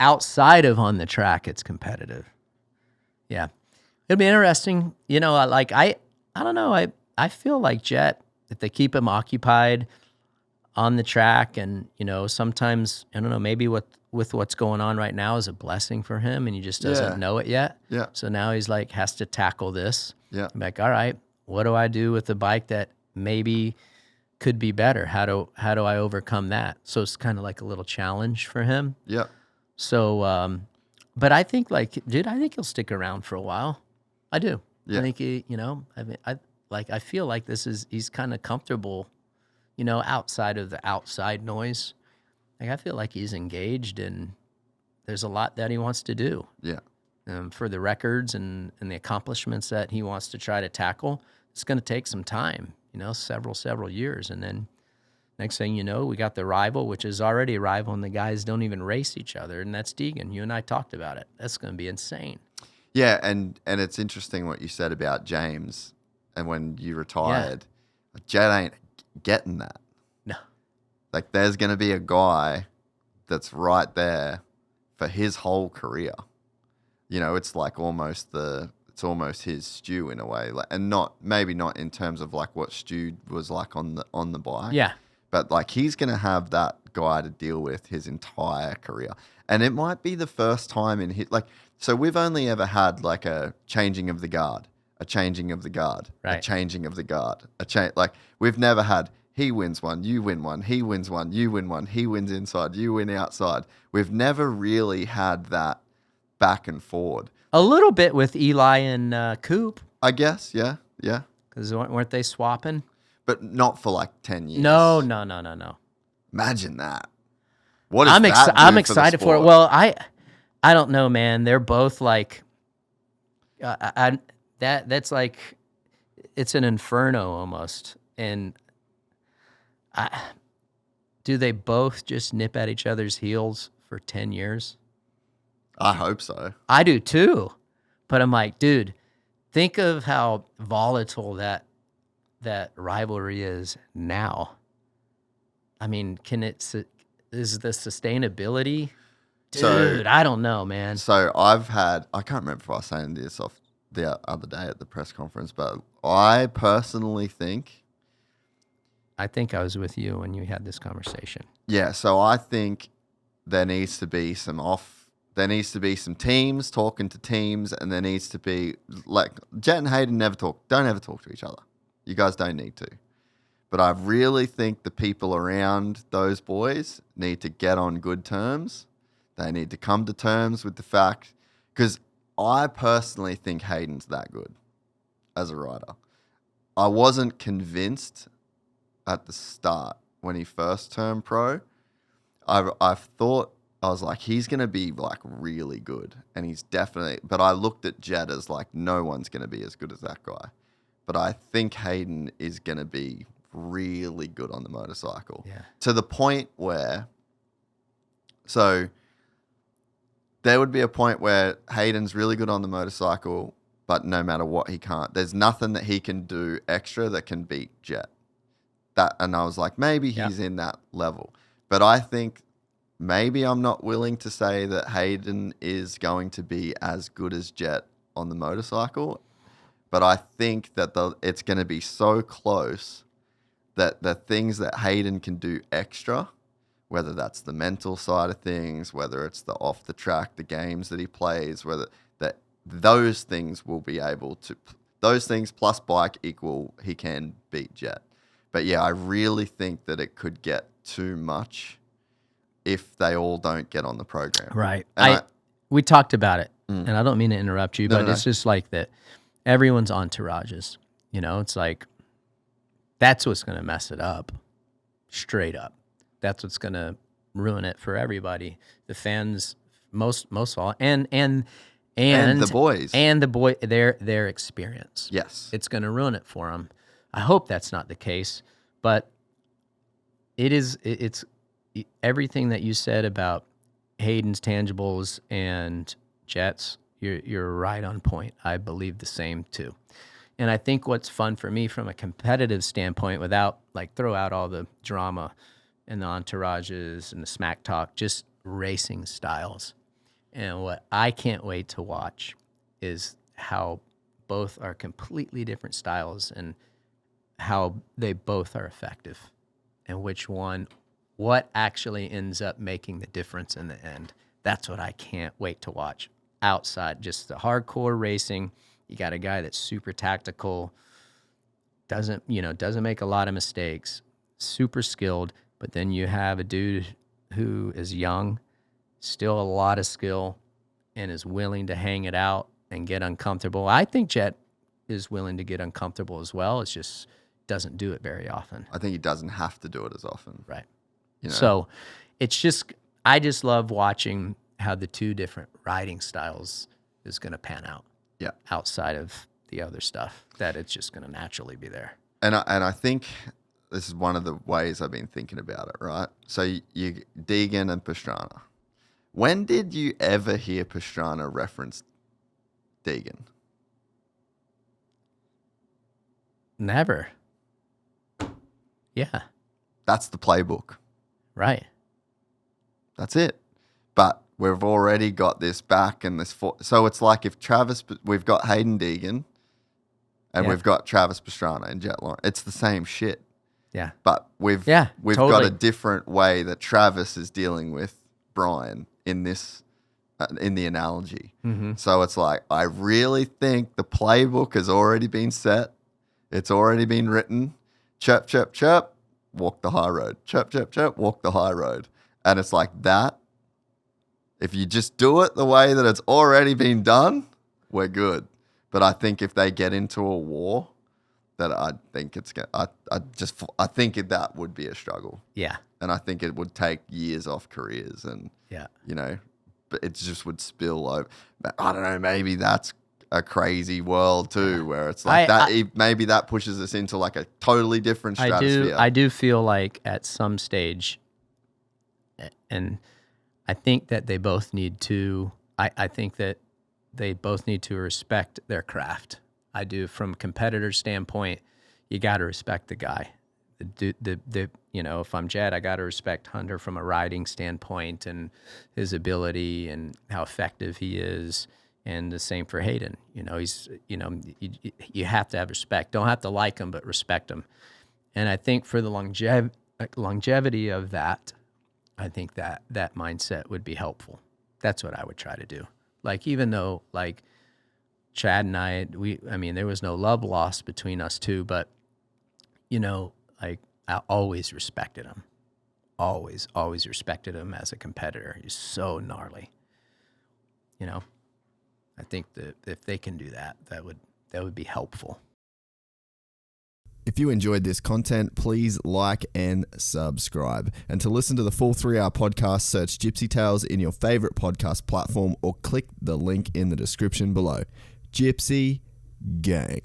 outside of on the track, it's competitive. Yeah. It'll be interesting. You know, I don't know. I feel like Jett, if they keep him occupied on the track, and, you know, sometimes, I don't know, maybe with what's going on right now is a blessing for him, and he just doesn't know it yet. Yeah. So now he's like, has to tackle this. Yeah. I'm like, all right, what do I do with the bike that maybe could be better? How do I overcome that? So it's kind of like a little challenge for him. Yeah. So, but I think, like, dude, I think he'll stick around for a while. I do. Yeah. I think he, you know, I feel like he's kind of comfortable, you know, outside of the outside noise. Like, I feel like he's engaged, and there's a lot that he wants to do. Yeah. For the records and the accomplishments that he wants to try to tackle. It's going to take some time, you know, several years. And then next thing you know, we got the rival, which is already a rival, and the guys don't even race each other, and that's Deegan. You and I talked about it. That's going to be insane. Yeah, and it's interesting what you said about James, and when you retired, Jett ain't getting that. No. Like, there's going to be a guy that's right there for his whole career. You know, it's like almost his Stu in a way, like, and maybe not in terms of like what Stu was like on the bike. Yeah. But like, he's going to have that guy to deal with his entire career. And it might be the first time in his, like, so we've only ever had like a changing of the guard, a changing of the guard, right. a changing of the guard, like, we've never had, he wins one, you win one, he wins one, you win one, he wins inside, you win outside. We've never really had that back and forward. A little bit with Eli and Coop. I guess, yeah. Because weren't they swapping? But not for like 10 years. No. Imagine that. What is I'm excited for it. Well, I don't know, man. They're both like, that's like, it's an inferno almost. And do they both just nip at each other's heels for 10 years? I hope so. I do too. But I'm like, dude, think of how volatile that rivalry is now. I mean, is the sustainability? Dude, I don't know, man. So I can't remember if I was saying this off the other day at the press conference, but I personally think. I think I was with you when you had this conversation. Yeah, so I think there needs to be some teams talking to teams, and there needs to be, like, Jett and Haiden don't ever talk to each other. You guys don't need to. But I really think the people around those boys need to get on good terms. They need to come to terms with the fact, because I personally think Hayden's that good as a rider. I wasn't convinced at the start when he first turned pro. I thought, I was like, he's going to be like really good. And he's definitely, but I looked at Jett as like, no one's going to be as good as that guy. But I think Haiden is going to be really good on the motorcycle. Yeah. To the point where, so there would be a point where Hayden's really good on the motorcycle, but no matter what, he can't. There's nothing that he can do extra that can beat Jett. And I was like, maybe he's in that level. But I think maybe I'm not willing to say that Haiden is going to be as good as Jett on the motorcycle. But I think that it's going to be so close that the things that Haiden can do extra, whether that's the mental side of things, whether it's the off the track, the games that he plays, whether that those things will be able to, those things plus bike equal, he can beat Jett. But yeah, I really think that it could get too much if they all don't get on the program. Right. And we talked about it, and I don't mean to interrupt you, but No. it's just like that everyone's entourages. You know, it's like that's what's going to mess it up, straight up. That's what's going to ruin it for everybody. The fans, most of all, and the boys. And their experience. Yes. It's going to ruin it for them. I hope that's not the case, but it's everything that you said about Hayden's tangibles and Jett's, you're right on point. I believe the same too. And I think what's fun for me from a competitive standpoint, without like throw out all the drama and the entourages and the smack talk, just racing styles. And what I can't wait to watch is how both are completely different styles and how they both are effective and what actually ends up making the difference in the end. That's what I can't wait to watch. Outside, just the hardcore racing, you got a guy that's super tactical, doesn't make a lot of mistakes, super skilled, but then you have a dude who is young, still a lot of skill, and is willing to hang it out and get uncomfortable. I think Jett is willing to get uncomfortable as well. It's just doesn't do it very often. I think he doesn't have to do it as often. Right. You know? So I just love watching how the two different riding styles is going to pan out. Yeah. Outside of the other stuff, that it's just going to naturally be there. And I think this is one of the ways I've been thinking about it, right? So you Deegan and Pastrana. When did you ever hear Pastrana reference Deegan? Never. Yeah. That's the playbook. Right. That's it. But we've already got this back and this. So it's like if we've got Haiden Deegan and we've got Travis Pastrana and Jett Lawrence. It's the same shit. Yeah. But we've totally got a different way that Travis is dealing with Brian in this, in the analogy. Mm-hmm. So it's like, I really think the playbook has already been set. It's already been written. Chirp, chirp, chirp, walk the high road. Chirp, chirp, chirp, walk the high road. And it's like that. If you just do it the way that it's already been done, we're good. But I think if they get into a war, that I think it's going I think that would be a struggle. Yeah. And I think it would take years off careers and, but it just would spill over. I don't know, maybe that's a crazy world too, where it's like maybe that pushes us into like a totally different stratosphere. I do feel like at some stage, and I think that they both need to, I think that they both need to respect their craft. I do. From a competitor standpoint, you got to respect the guy. If I'm Jett, I got to respect Hunter from a riding standpoint and his ability and how effective he is. And the same for Haiden. You have to have respect. Don't have to like him, but respect him. And I think for the longevity of that, I think that mindset would be helpful. That's what I would try to do. Like, even though, like, Chad and I there was no love lost between us two, but, like, I always respected him. Always respected him as a competitor. He's so gnarly. I think that if they can do that, that would be helpful. If you enjoyed this content, please like and subscribe. And to listen to the full 3-hour podcast, search Gypsy Tales in your favorite podcast platform or click the link in the description below. Gypsy Gang.